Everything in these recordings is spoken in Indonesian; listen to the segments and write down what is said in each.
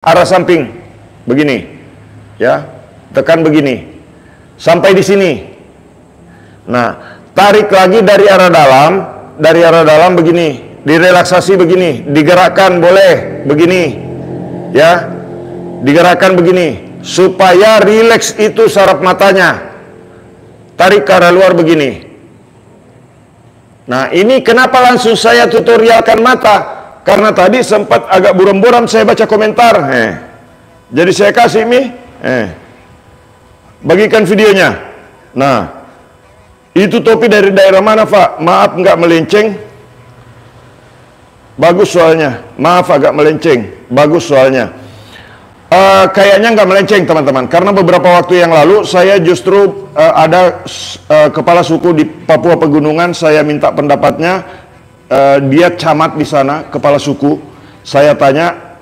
arah samping begini ya, tekan begini sampai di sini. Nah, tarik lagi dari arah dalam begini, direlaksasi begini, digerakkan boleh begini ya, digerakkan begini supaya rileks itu saraf matanya, tarik ke arah luar begini. Nah, ini kenapa langsung saya tutorialkan mata, karena tadi sempat agak buram-buram saya baca komentar. Jadi saya kasih bagikan videonya. Nah, itu topi dari daerah mana, Pak? Maaf nggak melenceng. Bagus soalnya. Maaf agak melenceng. Bagus soalnya. Kayaknya nggak melenceng teman-teman, karena beberapa waktu yang lalu saya justru ada kepala suku di Papua Pegunungan, saya minta pendapatnya. Dia camat di sana, kepala suku. Saya tanya,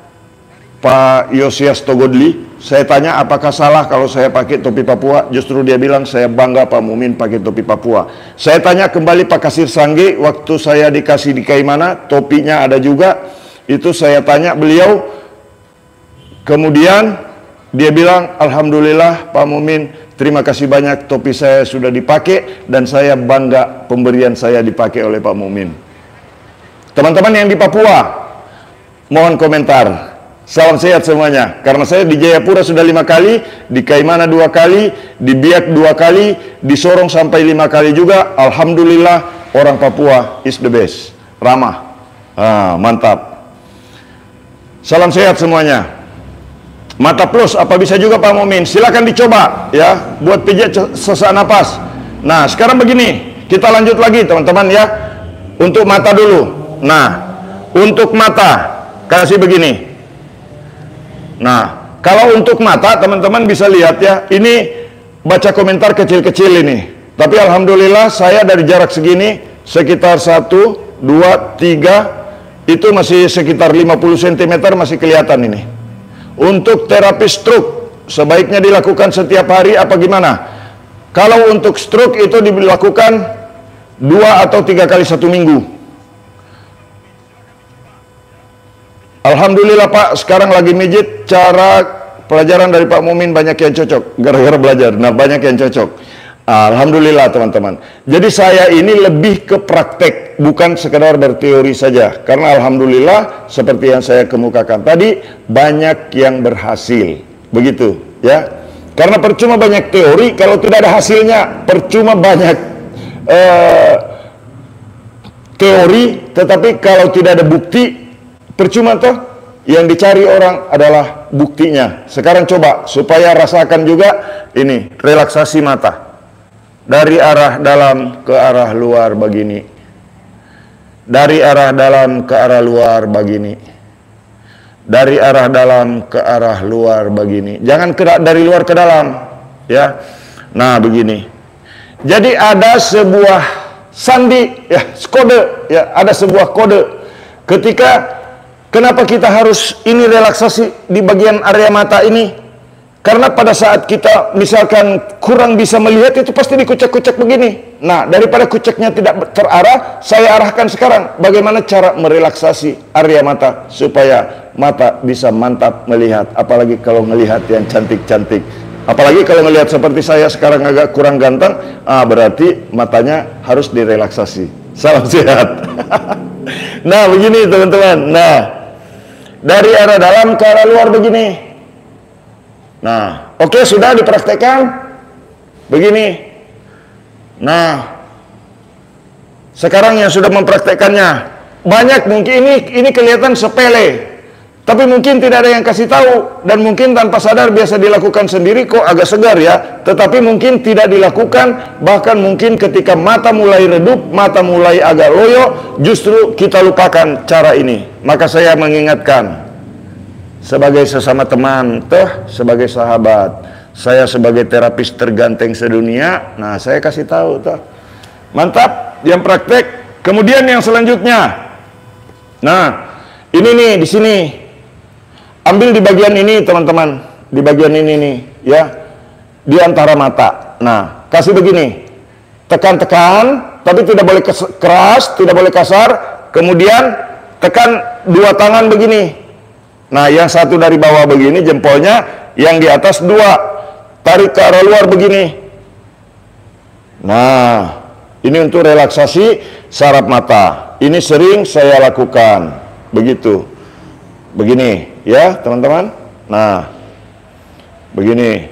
Pak Yosias Togodli, saya tanya apakah salah kalau saya pakai topi Papua. Justru dia bilang, saya bangga Pak Mumin pakai topi Papua. Saya tanya kembali Pak Kasir Sangge, waktu saya dikasih di Kaimana, topinya ada juga. Itu saya tanya beliau, kemudian dia bilang, alhamdulillah Pak Mumin, terima kasih banyak, topi saya sudah dipakai dan saya bangga pemberian saya dipakai oleh Pak Mumin. Teman-teman yang di Papua, mohon komentar. Salam sehat semuanya. Karena saya di Jayapura sudah 5 kali, di Kaimana 2 kali, di Biak 2 kali, di Sorong sampai 5 kali juga. Alhamdulillah, orang Papua is the best. Ramah. Mantap. Salam sehat semuanya. Mata plus apa bisa juga Pak Mumin? Silakan dicoba ya, buat pijat sesak napas. Nah, sekarang begini, kita lanjut lagi teman-teman ya. Untuk mata dulu. Nah, untuk mata kasih begini. Nah, kalau untuk mata teman-teman bisa lihat ya, ini baca komentar kecil-kecil ini. Tapi alhamdulillah saya dari jarak segini sekitar 1, 2, 3 itu masih sekitar 50 cm masih kelihatan ini. Untuk terapi stroke sebaiknya dilakukan setiap hari apa gimana? Kalau untuk stroke itu dilakukan 2 atau 3 kali 1 minggu. Alhamdulillah Pak, sekarang lagi mijit, cara pelajaran dari Pak Mumin banyak yang cocok. Gara-gara belajar, nah banyak yang cocok. Alhamdulillah teman-teman. Jadi saya ini lebih ke praktek, bukan sekedar berteori saja. Karena alhamdulillah seperti yang saya kemukakan tadi, banyak yang berhasil. Begitu ya. Karena percuma banyak teori kalau tidak ada hasilnya. Percuma banyak teori, tetapi kalau tidak ada bukti, percuma toh. Yang dicari orang adalah buktinya. Sekarang coba supaya rasakan juga ini relaksasi mata. Dari arah dalam ke arah luar begini. Dari arah dalam ke arah luar begini. Dari arah dalam ke arah luar begini. Jangan dari luar ke dalam, ya. Nah, begini. Jadi ada sebuah sandi, ya, kode, ya, ada sebuah kode. Ketika kenapa kita harus ini relaksasi di bagian area mata ini? Karena pada saat kita misalkan kurang bisa melihat itu pasti dikucek-kucek begini. Nah, daripada kuceknya tidak terarah, saya arahkan sekarang bagaimana cara merelaksasi area mata supaya mata bisa mantap melihat. Apalagi kalau melihat yang cantik-cantik. Apalagi kalau melihat seperti saya sekarang agak kurang ganteng, berarti matanya harus direlaksasi. Salam sehat. Nah, begini teman-teman. Nah, dari arah dalam ke arah luar begini. Nah, oke, sudah dipraktekkan begini. Nah, sekarang yang sudah mempraktekannya banyak, mungkin ini kelihatan sepele, tapi mungkin tidak ada yang kasih tahu, dan mungkin tanpa sadar biasa dilakukan sendiri kok agak segar ya, tetapi mungkin tidak dilakukan, bahkan mungkin ketika mata mulai redup, mata mulai agak loyo, justru kita lupakan cara ini. Maka saya mengingatkan sebagai sesama teman, sebagai sahabat, saya sebagai terapis terganteng sedunia, nah saya kasih tahu mantap, yang praktek. Kemudian yang selanjutnya, nah ini nih di sini, ambil di bagian ini teman-teman, di bagian ini nih, ya, di antara mata. Nah, kasih begini, tekan-tekan, tapi tidak boleh keras, tidak boleh kasar. Kemudian tekan 2 tangan begini. Nah, yang satu dari bawah begini jempolnya, yang di atas 2. Tarik ke arah luar begini. Nah, ini untuk relaksasi saraf mata. Ini sering saya lakukan. Begitu. Begini, ya, teman-teman. Nah, begini.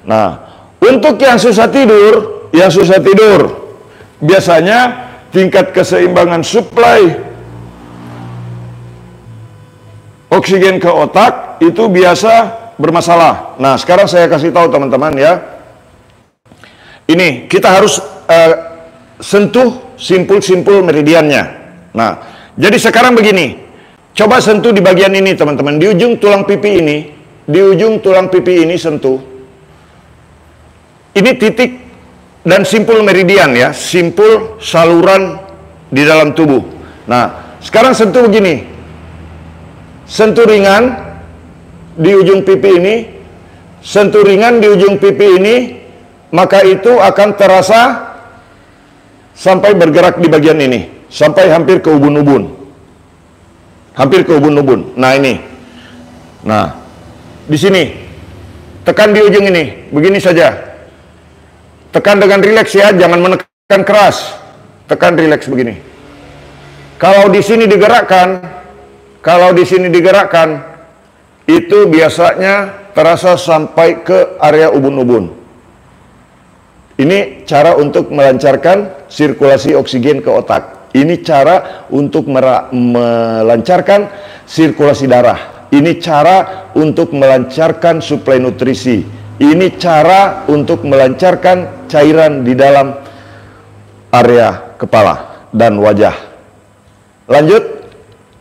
Nah, untuk yang susah tidur, biasanya tingkat keseimbangan suplai oksigen ke otak itu biasa bermasalah. Nah, sekarang saya kasih tahu teman-teman ya. Ini kita harus sentuh simpul-simpul meridiannya. Nah, jadi sekarang begini. Coba sentuh di bagian ini teman-teman. Di ujung tulang pipi ini. Di ujung tulang pipi ini sentuh. Ini titik dan simpul meridian ya. Simpul saluran di dalam tubuh. Nah, sekarang sentuh begini. Sentuh ringan di ujung pipi ini, sentuh ringan di ujung pipi ini, maka itu akan terasa sampai bergerak di bagian ini, sampai hampir ke ubun-ubun. Hampir ke ubun-ubun. Nah, ini. Nah, di sini. Tekan di ujung ini, begini saja. Tekan dengan rileks ya, jangan menekan keras. Tekan rileks begini. Kalau di sini digerakkan, itu biasanya terasa sampai ke area ubun-ubun. Ini cara untuk melancarkan sirkulasi oksigen ke otak. Ini cara untuk melancarkan sirkulasi darah. Ini cara untuk melancarkan suplai nutrisi. Ini cara untuk melancarkan cairan di dalam area kepala dan wajah. Lanjut.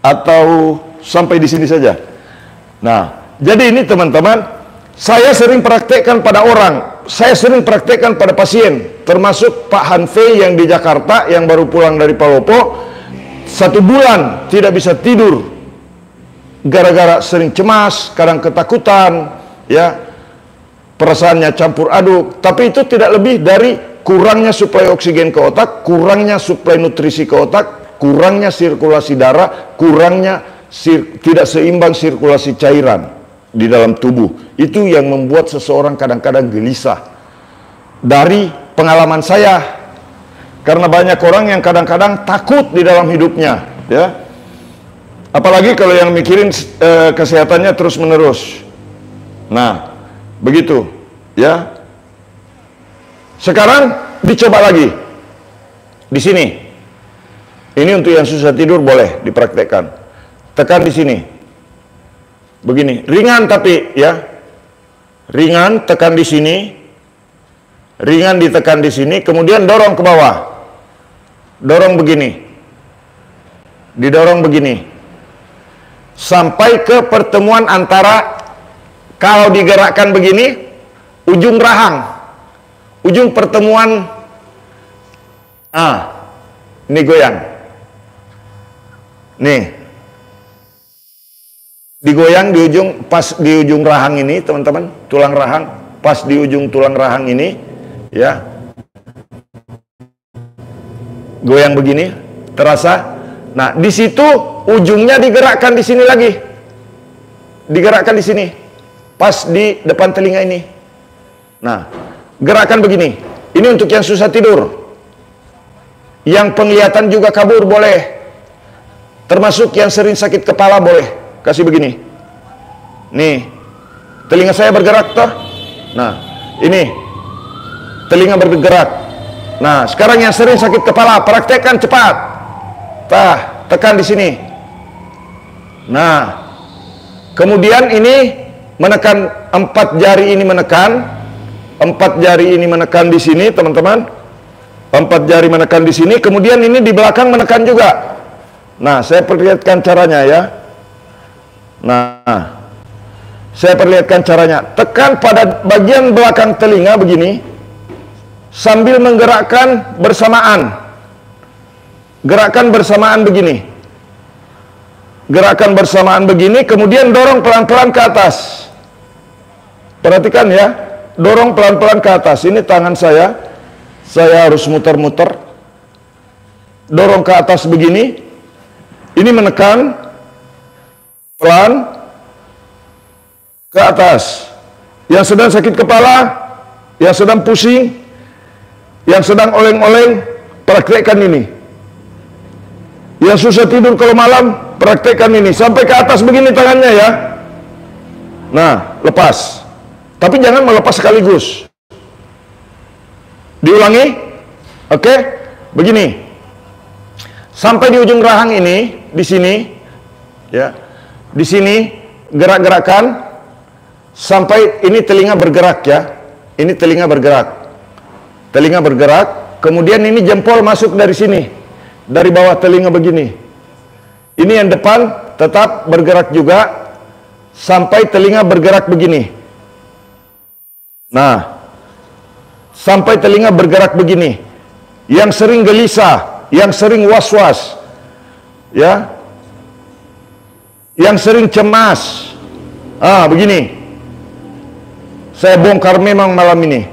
Atau sampai di sini saja. Nah, jadi ini teman-teman, saya sering praktekkan pada orang, saya sering praktekkan pada pasien, termasuk Pak Hanfei yang di Jakarta, yang baru pulang dari Palopo, 1 bulan tidak bisa tidur, gara-gara sering cemas, kadang ketakutan, ya, perasaannya campur aduk, tapi itu tidak lebih dari kurangnya suplai oksigen ke otak, kurangnya suplai nutrisi ke otak, kurangnya sirkulasi darah, kurangnya tidak seimbang sirkulasi cairan di dalam tubuh. Itu yang membuat seseorang kadang-kadang gelisah. Dari pengalaman saya, karena banyak orang yang kadang-kadang takut di dalam hidupnya, ya. Apalagi kalau yang mikirin kesehatannya terus-menerus. Nah, begitu, ya. Sekarang dicoba lagi. Di sini. Ini untuk yang susah tidur boleh dipraktekkan. Tekan di sini. Begini, ringan tapi ya. Ringan, tekan di sini. Ringan ditekan di sini, kemudian dorong ke bawah. Dorong begini. Didorong begini. Sampai ke pertemuan antara, kalau digerakkan begini, ujung rahang. Ujung pertemuan, ini goyang. Nih, digoyang di ujung, pas di ujung rahang ini teman-teman, tulang rahang, pas di ujung tulang rahang ini, ya, goyang begini, terasa. Nah, di situ ujungnya digerakkan di sini lagi, digerakkan di sini, pas di depan telinga ini. Nah, gerakan begini, ini untuk yang susah tidur, yang penglihatan juga kabur boleh. Termasuk yang sering sakit kepala boleh. Kasih begini. Nih. Telinga saya bergerak toh. Nah, ini. Telinga bergerak. Nah, sekarang yang sering sakit kepala, praktekkan cepat. Tekan di sini. Nah. Kemudian ini menekan 4 jari ini menekan. 4 jari ini menekan di sini, teman-teman. 4 jari menekan di sini, kemudian ini di belakang menekan juga. Nah, saya perlihatkan caranya ya. Nah, saya perlihatkan caranya. Tekan pada bagian belakang telinga begini, sambil menggerakkan bersamaan. Gerakan bersamaan begini. Gerakan bersamaan begini, kemudian dorong pelan-pelan ke atas. Perhatikan ya, dorong pelan-pelan ke atas. Ini tangan saya harus muter-muter. Dorong ke atas begini. Ini menekan, pelan ke atas. Yang sedang sakit kepala, yang sedang pusing, yang sedang oleng-oleng, praktekkan ini. Yang susah tidur kalau malam, praktekkan ini. Sampai ke atas begini tangannya ya. Nah, lepas. Tapi jangan melepas sekaligus. Diulangi. Oke? Begini. Sampai di ujung rahang ini, di sini ya. Di sini gerak-gerakan sampai ini telinga bergerak ya. Ini telinga bergerak. Telinga bergerak, kemudian ini jempol masuk dari sini. Dari bawah telinga begini. Ini yang depan tetap bergerak juga sampai telinga bergerak begini. Nah, sampai telinga bergerak begini. Yang sering gelisah, yang sering was-was, ya, yang sering cemas, begini. Saya bongkar memang malam ini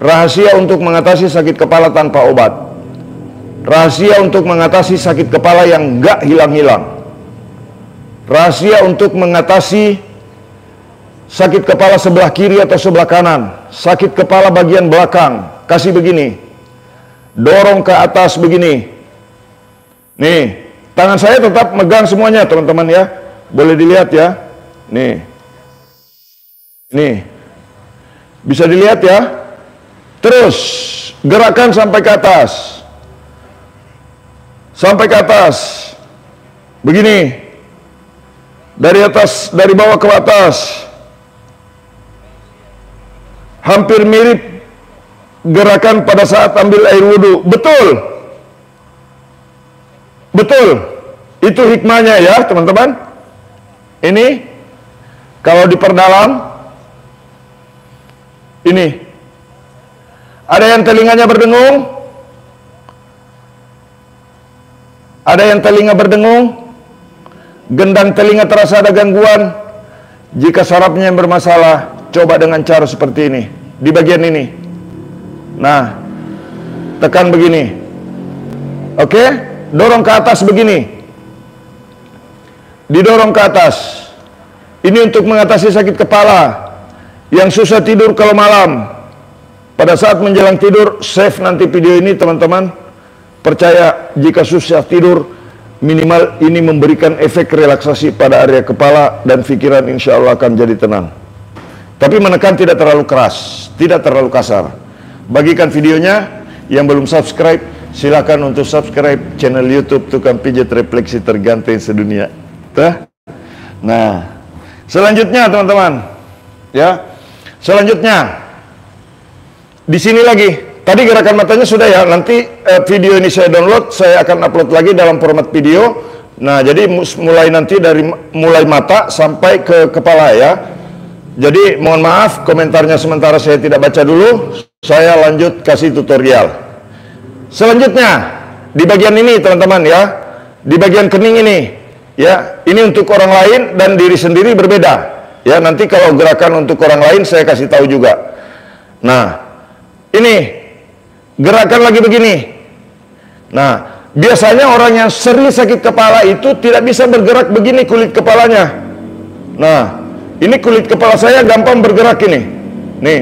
rahasia untuk mengatasi sakit kepala tanpa obat. Rahasia untuk mengatasi sakit kepala yang enggak hilang-hilang. Rahasia untuk mengatasi sakit kepala sebelah kiri atau sebelah kanan. Sakit kepala bagian belakang. Kasih begini. Dorong ke atas begini. Nih, tangan saya tetap megang semuanya teman-teman ya. Boleh dilihat ya. Nih. Nih. Bisa dilihat ya. Terus gerakan sampai ke atas. Sampai ke atas. Begini. Dari atas, dari bawah ke atas. Hampir mirip gerakan pada saat ambil air wudhu. Betul. Betul. Itu hikmahnya ya teman-teman. Ini kalau diperdalam. Ini. Ada yang telinganya berdengung? Ada yang telinga berdengung? Gendang telinga terasa ada gangguan? Jika sarafnya yang bermasalah, coba dengan cara seperti ini. Di bagian ini. Nah, tekan begini. Oke? Dorong ke atas begini. Didorong ke atas. Ini untuk mengatasi sakit kepala. Yang susah tidur kalau malam. Pada saat menjelang tidur, save nanti video ini teman-teman. Percaya jika susah tidur, minimal ini memberikan efek relaksasi pada area kepala dan pikiran insya Allah akan jadi tenang. Tapi menekan tidak terlalu keras, tidak terlalu kasar. Bagikan videonya, yang belum subscribe, silakan untuk subscribe channel YouTube Tukang Pijat Refleksi Terganteng Sedunia. Nah, selanjutnya teman-teman, ya, selanjutnya di sini lagi. Tadi gerakan matanya sudah ya. Nanti video ini saya download, saya akan upload lagi dalam format video. Nah, jadi mulai nanti dari mulai mata sampai ke kepala ya. Jadi mohon maaf komentarnya sementara saya tidak baca dulu. Saya lanjut kasih tutorial. Selanjutnya di bagian ini teman-teman ya. Di bagian kening ini ya. Ini untuk orang lain dan diri sendiri berbeda. Ya, nanti kalau gerakan untuk orang lain saya kasih tahu juga. Nah, ini gerakan lagi begini. Nah, biasanya orang yang sering sakit kepala itu tidak bisa bergerak begini kulit kepalanya. Nah, ini kulit kepala saya gampang bergerak ini. Nih,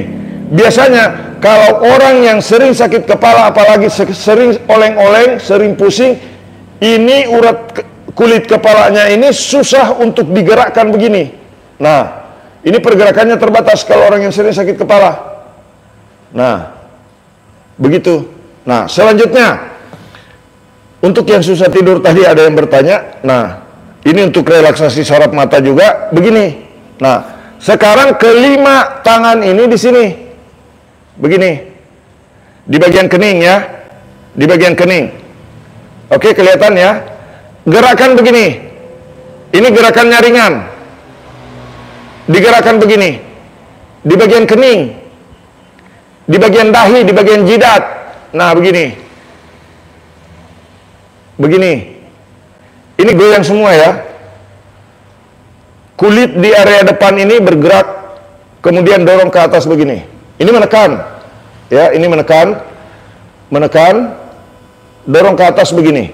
biasanya kalau orang yang sering sakit kepala, apalagi sering oleng-oleng, sering pusing, ini urat kulit kepalanya ini susah untuk digerakkan begini. Nah, ini pergerakannya terbatas kalau orang yang sering sakit kepala. Nah, begitu. Nah, selanjutnya untuk yang susah tidur tadi ada yang bertanya. Nah, ini untuk relaksasi saraf mata juga begini. Nah, sekarang kelima tangan ini di sini. Begini. Di bagian kening ya. Di bagian kening. Oke, kelihatan ya. Gerakan begini. Ini gerakannya ringan. Digerakkan begini. Di bagian kening. Di bagian dahi, di bagian jidat. Nah, begini. Begini. Ini goyang semua ya. Kulit di area depan ini bergerak, kemudian dorong ke atas begini. Ini menekan. Ya, ini menekan. Menekan. Dorong ke atas begini.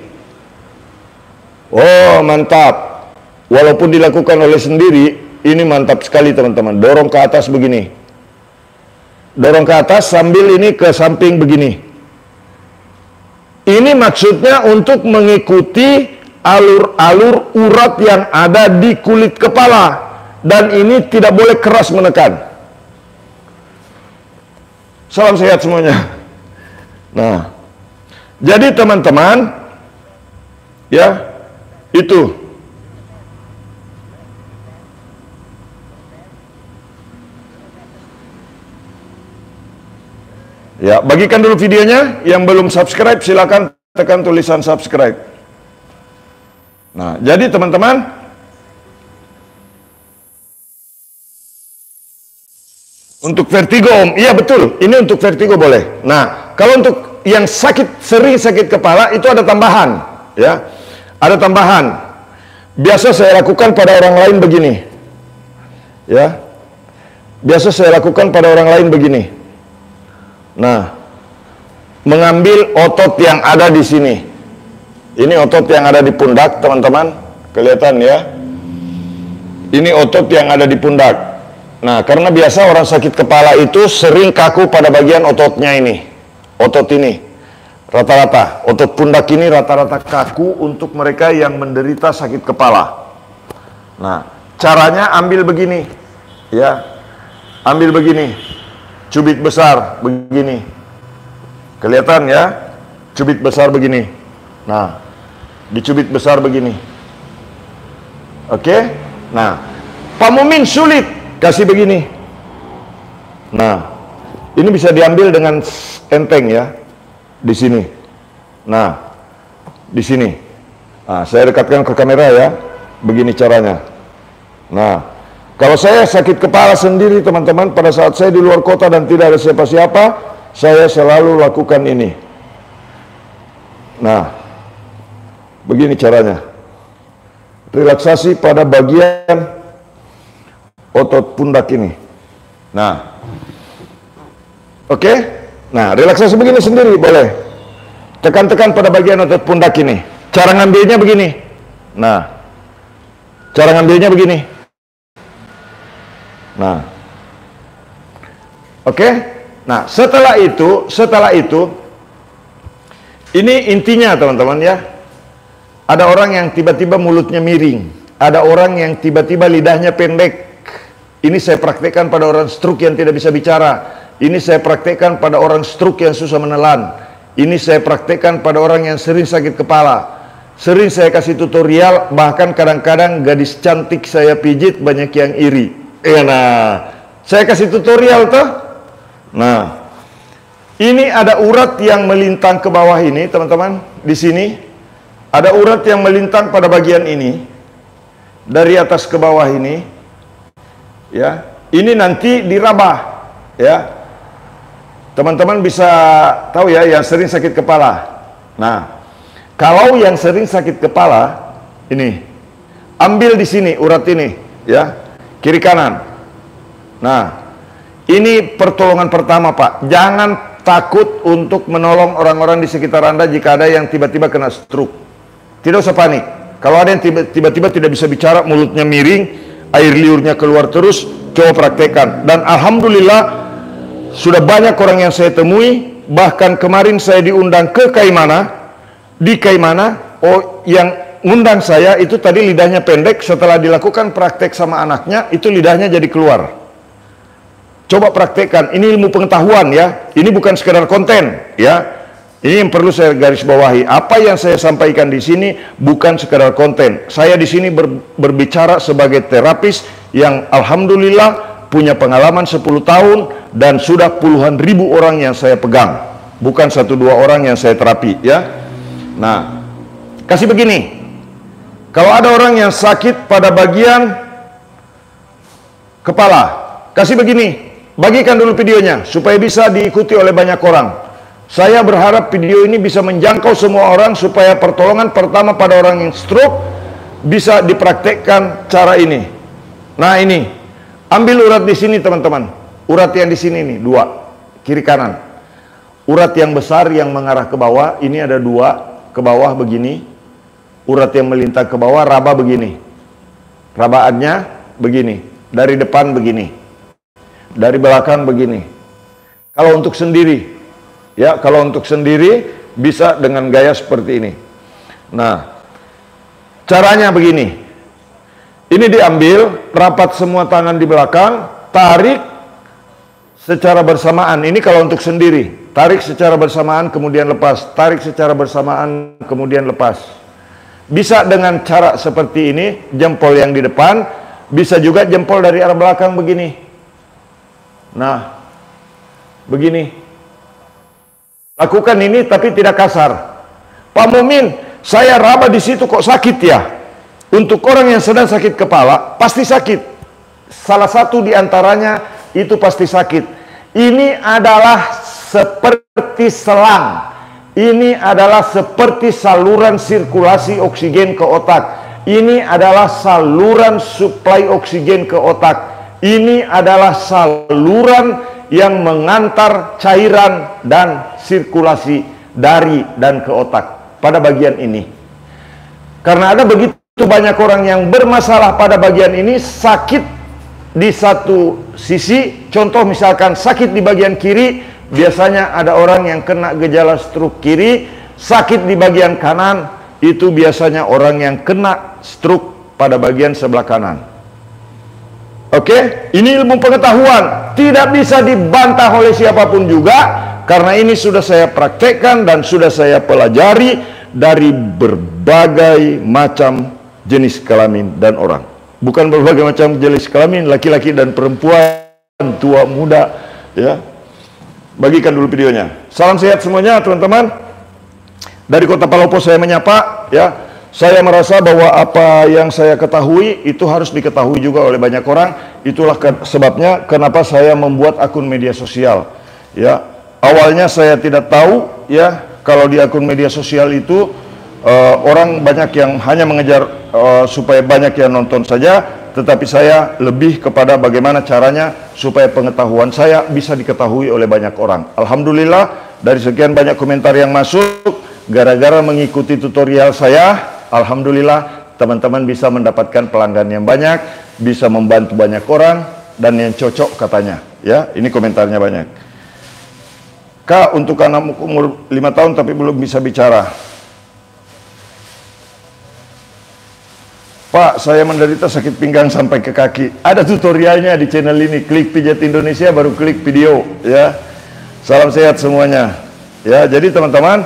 Oh, mantap. walaupun dilakukan oleh sendiri, ini mantap sekali teman-teman. Dorong ke atas begini. Dorong ke atas sambil ini ke samping begini. Ini maksudnya untuk mengikuti alur-alur urat yang ada di kulit kepala. Dan ini tidak boleh keras menekan. Salam sehat semuanya. Nah, jadi teman-teman, ya, itu. Ya, bagikan dulu videonya. Yang belum subscribe silakan tekan tulisan subscribe. Nah, jadi teman-teman, untuk vertigo, iya betul, ini untuk vertigo boleh. Nah, kalau untuk yang sakit, sering sakit kepala, itu ada tambahan, ya, ada tambahan. Biasa saya lakukan pada orang lain begini, ya, biasa saya lakukan pada orang lain begini. Nah, mengambil otot yang ada di sini. Ini otot yang ada di pundak, teman-teman. Kelihatan ya? Ini otot yang ada di pundak. Nah, karena biasa orang sakit kepala itu sering kaku pada bagian ototnya ini. Otot ini. Rata-rata. Otot pundak ini rata-rata kaku untuk mereka yang menderita sakit kepala. Nah, caranya ambil begini. Ya. Ambil begini. Cubit besar begini. Kelihatan ya? Cubit besar begini. Nah, dicubit besar begini. Oke? Nah, Pak Mumin sulit, kasih begini. Nah, ini bisa diambil dengan enteng ya. Di sini. Nah, di sini. Nah, saya dekatkan ke kamera ya. Begini caranya. Nah, kalau saya sakit kepala sendiri teman-teman, pada saat saya di luar kota dan tidak ada siapa-siapa, saya selalu lakukan ini. Nah, begini caranya. Relaksasi pada bagian otot pundak ini. Nah, oke? Nah, relaksasi begini sendiri boleh. Tekan-tekan pada bagian otot pundak ini. Cara ngambilnya begini. Nah, cara ngambilnya begini. Nah, oke. Nah, setelah itu, ini intinya teman-teman ya. Ada orang yang tiba-tiba mulutnya miring, ada orang yang tiba-tiba lidahnya pendek. Ini saya praktekkan pada orang stroke yang tidak bisa bicara. Ini saya praktekkan pada orang stroke yang susah menelan. Ini saya praktekkan pada orang yang sering sakit kepala. Sering saya kasih tutorial, bahkan kadang-kadang gadis cantik saya pijit banyak yang iri. Nah, saya kasih tutorial tuh. Nah, ini ada urat yang melintang ke bawah ini, teman-teman. Di sini ada urat yang melintang pada bagian ini, dari atas ke bawah ini. Ya, ini nanti diraba. Ya, teman-teman bisa tahu ya, yang sering sakit kepala. Nah, kalau yang sering sakit kepala, ini ambil di sini urat ini, ya. Kiri kanan. Nah, ini pertolongan pertama Pak. Jangan takut untuk menolong orang-orang di sekitar Anda jika ada yang tiba-tiba kena stroke. Tidak usah panik. Kalau ada yang tiba-tiba tidak bisa bicara, mulutnya miring, air liurnya keluar terus, coba praktekkan. Dan alhamdulillah sudah banyak orang yang saya temui. Bahkan kemarin saya diundang ke Kaimana. Di Kaimana, yang ngundang saya itu tadi lidahnya pendek, setelah dilakukan praktek sama anaknya, itu lidahnya jadi keluar. Coba praktekkan, ini ilmu pengetahuan ya, ini bukan sekedar konten ya. Ini yang perlu saya garis bawahi. Apa yang saya sampaikan di sini bukan sekedar konten. Saya di sini berbicara sebagai terapis yang alhamdulillah punya pengalaman 10 tahun dan sudah puluhan ribu orang yang saya pegang. Bukan 1-2 orang yang saya terapi ya. Nah, kasih begini. Kalau ada orang yang sakit pada bagian kepala, kasih begini, bagikan dulu videonya supaya bisa diikuti oleh banyak orang. Saya berharap video ini bisa menjangkau semua orang supaya pertolongan pertama pada orang yang stroke bisa dipraktekkan cara ini. Nah, ini ambil urat di sini teman-teman. Urat yang di sini nih 2, kiri kanan. Urat yang besar yang mengarah ke bawah, ini ada 2 ke bawah begini. Urat yang melintang ke bawah raba begini. Rabaannya begini, dari depan begini, dari belakang begini. Kalau untuk sendiri, ya, kalau untuk sendiri bisa dengan gaya seperti ini. Nah, caranya begini. Ini diambil, rapat semua tangan di belakang, tarik secara bersamaan. Ini kalau untuk sendiri, tarik secara bersamaan kemudian lepas, tarik secara bersamaan kemudian lepas. Bisa dengan cara seperti ini, jempol yang di depan, bisa juga jempol dari arah belakang begini. Nah, begini. Lakukan ini tapi tidak kasar. Pak Mumin, saya raba di situ kok sakit ya? Untuk orang yang sedang sakit kepala, pasti sakit. Salah satu di antaranya itu pasti sakit. Ini adalah seperti selang. Ini adalah seperti saluran sirkulasi oksigen ke otak. Ini adalah saluran suplai oksigen ke otak. Ini adalah saluran yang mengantar cairan dan sirkulasi dari dan ke otak pada bagian ini. Karena ada begitu banyak orang yang bermasalah pada bagian ini, sakit di satu sisi, contoh misalkan sakit di bagian kiri. Biasanya ada orang yang kena gejala stroke kiri, sakit di bagian kanan, itu biasanya orang yang kena stroke pada bagian sebelah kanan. Oke, ini ilmu pengetahuan, tidak bisa dibantah oleh siapapun juga, karena ini sudah saya praktekkan dan sudah saya pelajari dari berbagai macam jenis kelamin dan orang. Bukan berbagai macam jenis kelamin, laki-laki dan perempuan, tua muda, ya. Bagikan dulu videonya. Salam sehat semuanya teman-teman. Dari Kota Palopo saya menyapa, ya. Saya merasa bahwa apa yang saya ketahui itu harus diketahui juga oleh banyak orang. Itulah sebabnya kenapa saya membuat akun media sosial. Ya, awalnya saya tidak tahu, ya, kalau di akun media sosial itu orang banyak yang hanya mengejar supaya banyak yang nonton saja. Tetapi saya lebih kepada bagaimana caranya supaya pengetahuan saya bisa diketahui oleh banyak orang. Alhamdulillah, dari sekian banyak komentar yang masuk, gara-gara mengikuti tutorial saya, alhamdulillah teman-teman bisa mendapatkan pelanggan yang banyak, bisa membantu banyak orang, dan yang cocok katanya. Ya, ini komentarnya banyak. Kak, untuk anak umur 5 tahun tapi belum bisa bicara. Pak, saya menderita sakit pinggang sampai ke kaki. Ada tutorialnya di channel ini. Klik Pijat Indonesia, baru klik video, ya. Salam sehat semuanya. Ya, jadi teman-teman,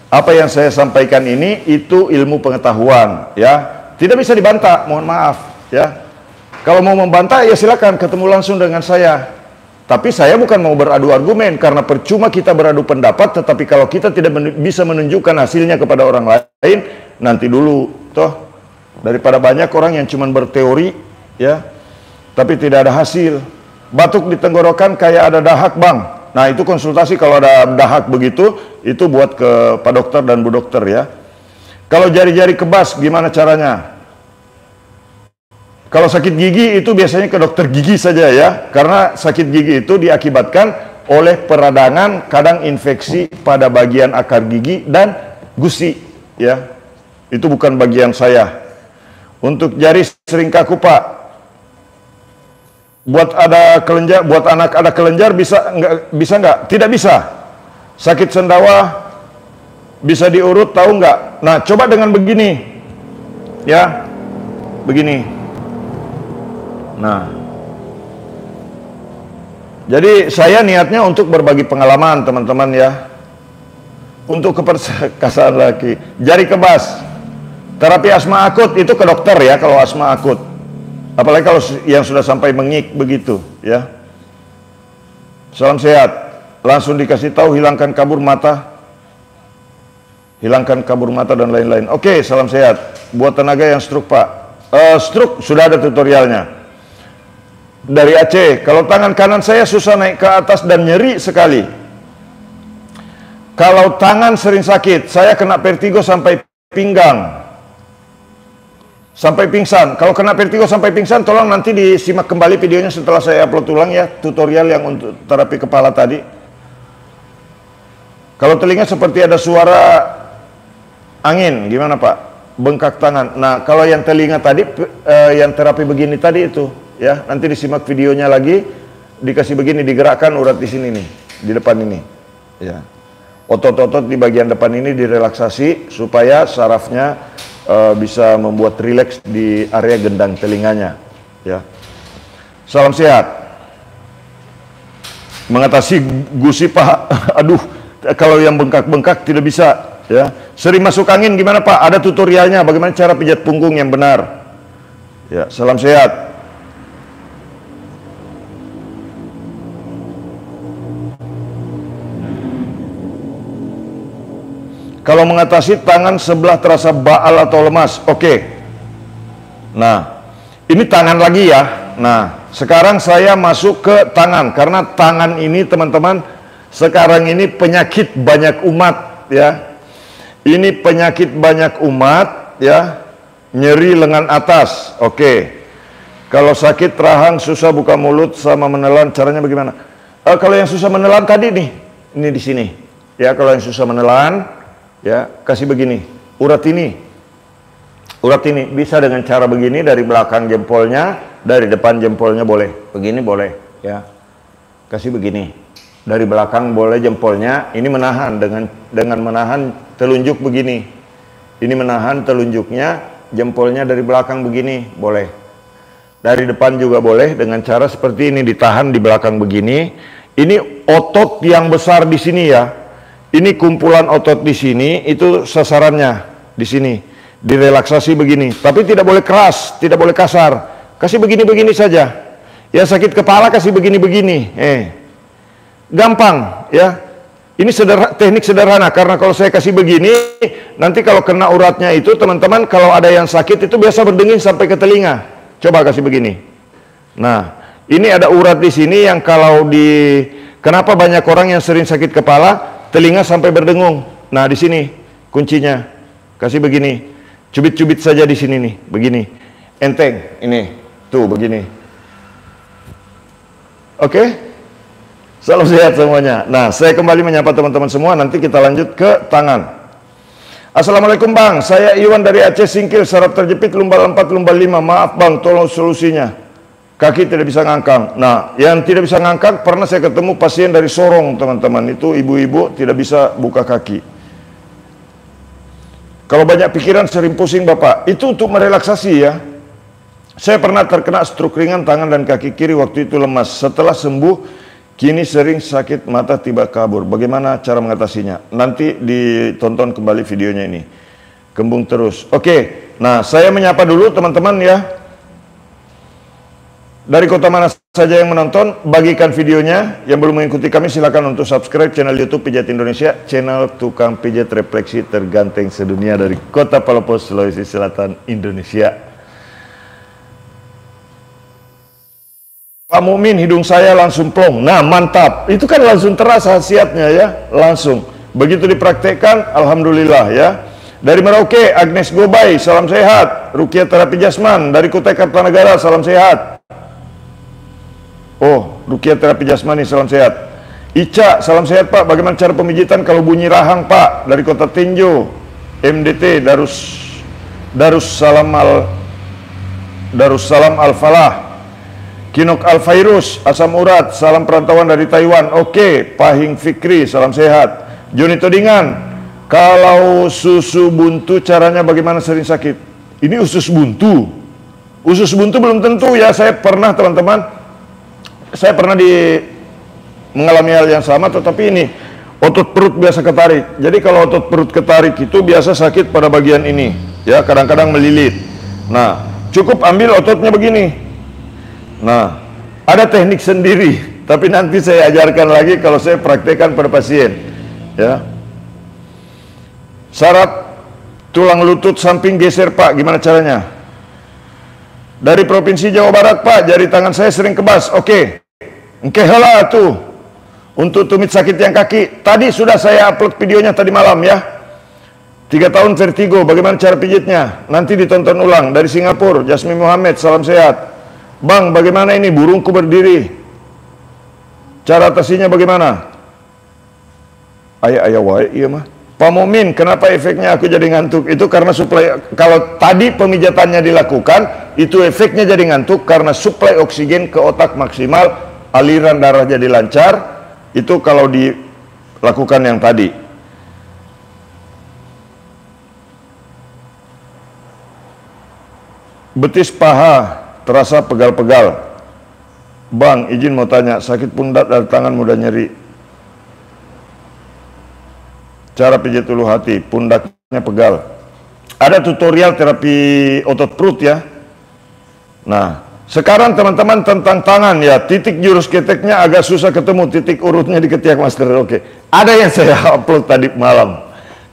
apa yang saya sampaikan ini itu ilmu pengetahuan, ya. Tidak bisa dibantah, mohon maaf, ya. Kalau mau membantah ya silakan ketemu langsung dengan saya. Tapi saya bukan mau beradu argumen, karena percuma kita beradu pendapat, tetapi kalau kita tidak bisa menunjukkan hasilnya kepada orang lain, nanti dulu, toh. Daripada banyak orang yang cuma berteori, ya, tapi tidak ada hasil. Batuk di tenggorokan kayak ada dahak, bang. Nah, itu konsultasi kalau ada dahak begitu, itu buat ke Pak Dokter dan Bu Dokter, ya. Kalau jari-jari kebas, gimana caranya? Kalau sakit gigi itu biasanya ke dokter gigi saja, ya. Karena sakit gigi itu diakibatkan oleh peradangan, kadang infeksi pada bagian akar gigi dan gusi, ya. Itu bukan bagian saya. Untuk jari sering kaku, Pak. Buat ada kelenjar, buat anak ada kelenjar bisa nggak? Tidak bisa. Sakit sendawa bisa diurut, tahu nggak? Nah, coba dengan begini, ya, begini. Nah, jadi saya niatnya untuk berbagi pengalaman, teman-teman, ya. Untuk keperkasaan laki, jari kebas. Terapi asma akut itu ke dokter, ya, kalau asma akut. Apalagi kalau yang sudah sampai mengik begitu, ya. Salam sehat. Langsung dikasih tahu hilangkan kabur mata. Hilangkan kabur mata dan lain-lain. Oke, salam sehat. Buat tenaga yang stroke, Pak. Stroke sudah ada tutorialnya. Dari Aceh, kalau tangan kanan saya susah naik ke atas dan nyeri sekali. Kalau tangan sering sakit, saya kena vertigo sampai pinggang. Sampai pingsan. Kalau kena vertigo sampai pingsan, tolong nanti disimak kembali videonya setelah saya upload ulang, ya, tutorial yang untuk terapi kepala tadi. Kalau telinga seperti ada suara angin, gimana, Pak? bengkak tangan. Nah, kalau yang telinga tadi, yang terapi begini tadi itu, ya, nanti disimak videonya lagi, dikasih begini, digerakkan urat di sini nih, di depan ini, ya. Otot-otot di bagian depan ini direlaksasi supaya sarafnya bisa membuat rileks di area gendang telinganya, ya. Salam sehat. Mengatasi gusi Pak, aduh, kalau yang bengkak-bengkak tidak bisa, ya. Sering masuk angin gimana Pak? Ada tutorialnya bagaimana cara pijat punggung yang benar. Ya, salam sehat. Kalau mengatasi tangan sebelah terasa baal atau lemas, oke. Nah, ini tangan lagi ya. Nah, sekarang saya masuk ke tangan, karena tangan ini teman-teman, sekarang ini penyakit banyak umat, ya. Ini penyakit banyak umat, ya. Nyeri lengan atas, oke. Kalau sakit rahang, susah buka mulut sama menelan, caranya bagaimana? Kalau yang susah menelan tadi nih, ini di sini. Ya, kalau yang susah menelan, ya, kasih begini, urat ini bisa dengan cara begini, dari belakang jempolnya, dari depan jempolnya boleh, begini boleh, ya, kasih begini, dari belakang boleh jempolnya, ini menahan dengan menahan telunjuk begini, ini menahan telunjuknya, jempolnya dari belakang begini boleh, dari depan juga boleh dengan cara seperti ini, ditahan di belakang begini. Ini otot yang besar di sini ya. Ini kumpulan otot di sini, itu sasarannya di sini. Direlaksasi begini, tapi tidak boleh keras, tidak boleh kasar. Kasih begini-begini saja. Ya, sakit kepala kasih begini-begini. Gampang ya. Ini teknik sederhana, karena kalau saya kasih begini, nanti kalau kena uratnya itu teman-teman, kalau ada yang sakit itu biasa berdenging sampai ke telinga. Coba kasih begini. Nah, ini ada urat di sini yang kenapa banyak orang yang sering sakit kepala, telinga sampai berdengung. Nah, di sini kuncinya. Kasih begini. Cubit-cubit saja di sini nih, begini. Enteng, ini. Tuh, begini. Oke? Salam sehat semuanya. Nah, saya kembali menyapa teman-teman semua, nanti kita lanjut ke tangan. Assalamualaikum Bang, saya Iwan dari Aceh Singkil, saraf terjepit lumbal 4, lumbal 5. Maaf Bang, tolong solusinya. Kaki tidak bisa ngangkang. Nah, yang tidak bisa ngangkang, pernah saya ketemu pasien dari Sorong, teman-teman. Itu ibu-ibu tidak bisa buka kaki. Kalau banyak pikiran, sering pusing Bapak. Itu untuk merelaksasi ya. Saya pernah terkena stroke ringan tangan dan kaki kiri, waktu itu lemas. Setelah sembuh, kini sering sakit mata tiba kabur. Bagaimana cara mengatasinya? Nanti ditonton kembali videonya ini. Kembung terus. Oke, nah saya menyapa dulu teman-teman ya. Dari kota mana saja yang menonton, bagikan videonya. Yang belum mengikuti kami, silakan untuk subscribe channel YouTube Pijat Indonesia, channel tukang pijat refleksi terganteng sedunia dari Kota Palopo, Sulawesi Selatan, Indonesia. Pak Mumin, hidung saya langsung plong. Nah, mantap. Itu kan langsung terasa khasiatnya ya, langsung. Begitu dipraktekkan, alhamdulillah ya. Dari Merauke, Agnes Gobay, salam sehat. Rukia Terapi Jasman dari Kutai Kartanegara, salam sehat. Oh, Rukia Terapi Jasmani, salam sehat. Ica, salam sehat Pak. Bagaimana cara pemijitan kalau bunyi rahang Pak? Dari Kota Tinjo, MDT Darussalam Al-Falah. Kinok Al-Fairus, asam urat, salam perantauan dari Taiwan. Oke, Pahing Fikri, salam sehat. Joni Todingan, kalau susu buntu caranya bagaimana sering sakit? Ini usus buntu. Usus buntu belum tentu ya, saya pernah teman-teman. Saya pernah mengalami hal yang sama, tetapi ini otot perut biasa ketarik. Jadi kalau otot perut ketarik itu biasa sakit pada bagian ini, ya, kadang-kadang melilit. Nah, cukup ambil ototnya begini. Nah, ada teknik sendiri, tapi nanti saya ajarkan lagi kalau saya praktekkan pada pasien, ya. Saraf tulang lutut samping geser Pak, gimana caranya? Dari Provinsi Jawa Barat Pak, jari tangan saya sering kebas. Oke. Oke, helah tuh. Untuk tumit sakit yang kaki, tadi sudah saya upload videonya tadi malam ya. 3 tahun vertigo, bagaimana cara pijitnya? Nanti ditonton ulang. Dari Singapura, Jasmine Muhammad, salam sehat. Bang, bagaimana ini burungku berdiri? Cara atasinya bagaimana? Ayah wae iya mah. Pak Mumin, kenapa efeknya aku jadi ngantuk? Itu karena suplai, kalau tadi pemijatannya dilakukan, itu efeknya jadi ngantuk karena suplai oksigen ke otak maksimal, aliran darah jadi lancar, itu kalau dilakukan yang tadi. Betis paha terasa pegal-pegal. Bang, izin mau tanya, sakit pundak dan tangan mudah nyeri. Cara pijat ulu hati, pundaknya pegal. Ada tutorial terapi otot perut ya. Nah, sekarang teman-teman tentang tangan ya, titik jurus keteknya agak susah ketemu, titik urutnya di ketiak master. Oke. Ada yang saya upload tadi malam.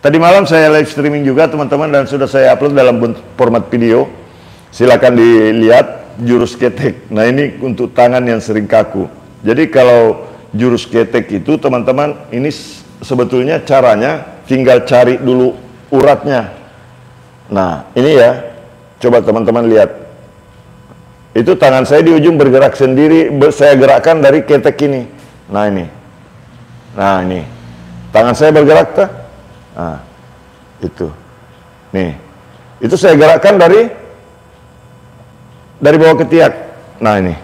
Tadi malam saya live streaming juga teman-teman, dan sudah saya upload dalam format video. Silakan dilihat jurus ketek. Nah, ini untuk tangan yang sering kaku. Jadi kalau jurus ketek itu teman-teman, ini sebetulnya caranya tinggal cari dulu uratnya. Nah, ini ya, coba teman-teman lihat. Itu tangan saya di ujung bergerak sendiri, saya gerakkan dari ketek ini. Nah, ini. Nah, ini. Tangan saya bergerak tak? Nah, itu. Nih. Itu saya gerakkan dari bawah ketiak. Nah, ini.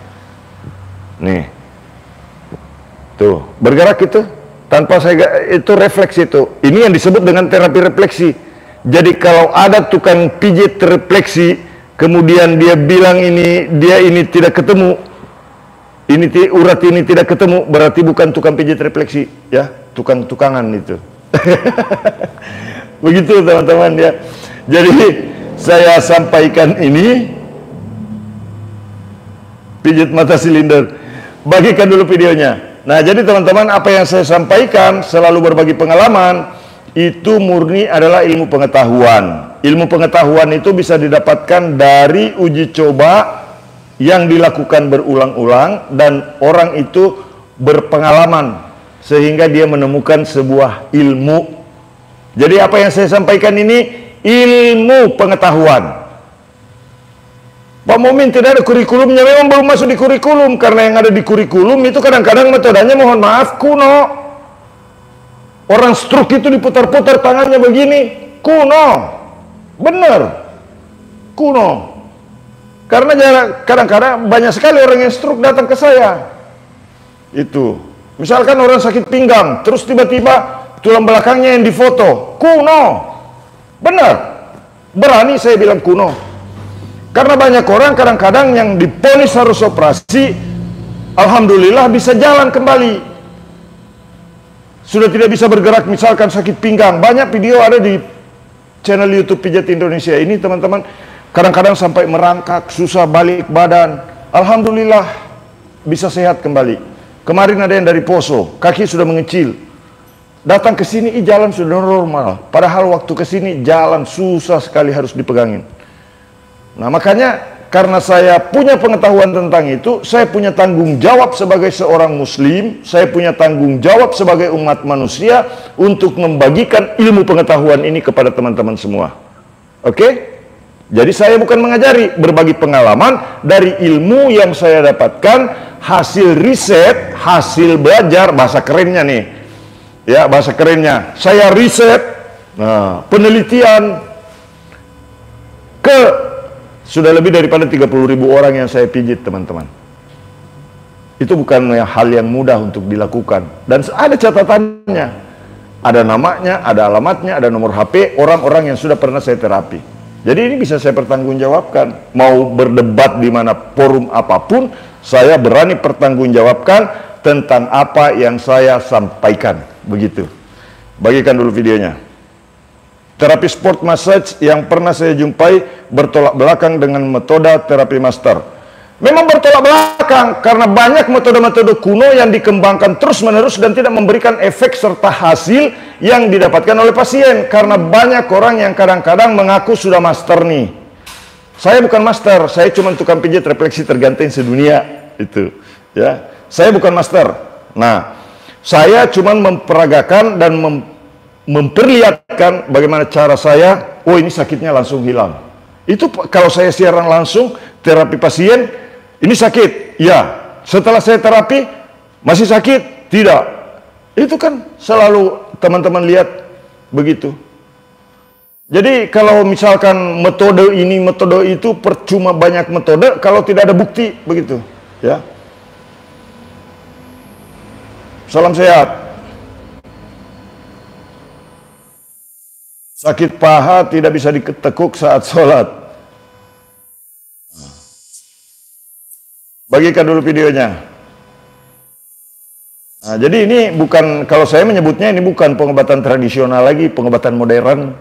Nih. Tuh, bergerak itu. Tanpa saya, itu refleks itu. Ini yang disebut dengan terapi refleksi. Jadi kalau ada tukang pijit refleksi, kemudian dia bilang ini tidak ketemu, urat ini tidak ketemu, berarti bukan tukang pijit refleksi, ya, tukang-tukangan itu. Begitu teman-teman ya. Jadi saya sampaikan ini, pijit mata silinder. Bagikan dulu videonya. Nah, jadi teman-teman, apa yang saya sampaikan selalu berbagi pengalaman, itu murni adalah ilmu pengetahuan. Ilmu pengetahuan itu bisa didapatkan dari uji coba yang dilakukan berulang-ulang, dan orang itu berpengalaman sehingga dia menemukan sebuah ilmu. Jadi apa yang saya sampaikan ini ilmu pengetahuan. Pak Mumin, tidak ada kurikulumnya. Memang belum masuk di kurikulum, karena yang ada di kurikulum itu kadang-kadang metodenya, mohon maaf, kuno. Orang stroke itu diputar-putar tangannya begini, kuno. Bener, kuno. Karena kadang-kadang banyak sekali orang yang stroke datang ke saya. Itu, misalkan orang sakit pinggang, terus tiba-tiba tulang belakangnya yang difoto, kuno. Bener, berani saya bilang kuno. Karena banyak orang kadang-kadang yang diponis harus operasi, alhamdulillah bisa jalan kembali. Sudah tidak bisa bergerak, misalkan sakit pinggang. Banyak video ada di channel YouTube Pijat Indonesia ini teman-teman. Kadang-kadang sampai merangkak, susah balik badan. Alhamdulillah bisa sehat kembali. Kemarin ada yang dari Poso, kaki sudah mengecil. Datang ke sini, jalan sudah normal. Padahal waktu ke sini jalan susah sekali, harus dipegangin. Nah, makanya karena saya punya pengetahuan tentang itu, saya punya tanggung jawab sebagai seorang muslim, saya punya tanggung jawab sebagai umat manusia untuk membagikan ilmu pengetahuan ini kepada teman-teman semua. Oke? Jadi saya bukan mengajari, berbagi pengalaman dari ilmu yang saya dapatkan, hasil riset, hasil belajar, bahasa kerennya nih. Ya, bahasa kerennya. Saya riset, penelitian ke sudah lebih daripada 30.000 orang yang saya pijit, teman-teman. Itu bukan hal yang mudah untuk dilakukan. Dan ada catatannya. Ada namanya, ada alamatnya, ada nomor HP orang-orang yang sudah pernah saya terapi. Jadi ini bisa saya pertanggungjawabkan. Mau berdebat di mana forum apapun, saya berani pertanggungjawabkan tentang apa yang saya sampaikan. Begitu. Bagikan dulu videonya. Terapi sport massage yang pernah saya jumpai bertolak belakang dengan metode terapi master. Memang bertolak belakang karena banyak metode-metode kuno yang dikembangkan terus-menerus dan tidak memberikan efek serta hasil yang didapatkan oleh pasien. Karena banyak orang yang kadang-kadang mengaku sudah master nih. Saya bukan master, saya cuma tukang pijat refleksi tergantung sedunia itu. Ya, saya bukan master. Nah, saya cuma memperagakan dan memperlihatkan bagaimana cara saya, oh ini sakitnya langsung hilang. Itu kalau saya siaran langsung, terapi pasien, ini sakit, ya. Setelah saya terapi, masih sakit? Tidak. Itu kan selalu teman-teman lihat, begitu. Jadi kalau misalkan metode ini, metode itu, percuma banyak metode kalau tidak ada bukti, begitu. Ya. Salam sehat. Sakit paha tidak bisa ditekuk saat sholat. Bagikan dulu videonya. Nah, jadi ini bukan, kalau saya menyebutnya ini bukan pengobatan tradisional lagi, pengobatan modern.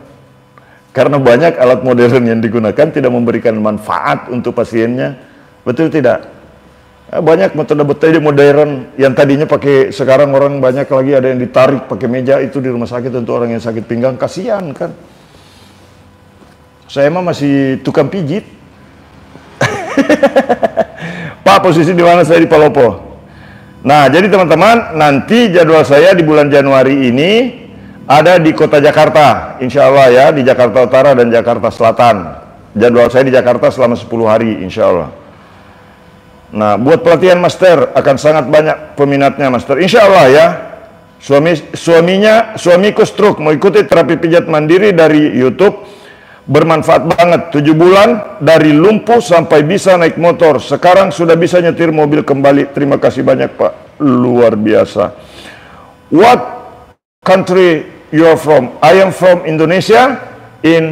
Karena banyak alat modern yang digunakan tidak memberikan manfaat untuk pasiennya. Betul tidak? Banyak metode-metode modern yang tadinya pakai, sekarang orang banyak lagi ada yang ditarik pakai meja itu di rumah sakit untuk orang yang sakit pinggang. Kasihan kan? Saya mah masih tukang pijit. Pak, posisi di mana saya di Palopo? Nah, jadi teman-teman, nanti jadwal saya di bulan Januari ini ada di kota Jakarta, insya Allah ya, di Jakarta Utara dan Jakarta Selatan. Jadwal saya di Jakarta selama 10 hari, insya Allah. Nah, buat pelatihan master akan sangat banyak peminatnya master, insya Allah ya. Suamiku stroke, mau ikuti terapi pijat mandiri dari YouTube, bermanfaat banget. 7 bulan dari lumpuh sampai bisa naik motor, sekarang sudah bisa nyetir mobil kembali. Terima kasih banyak Pak, luar biasa. What country you're from? I am from Indonesia in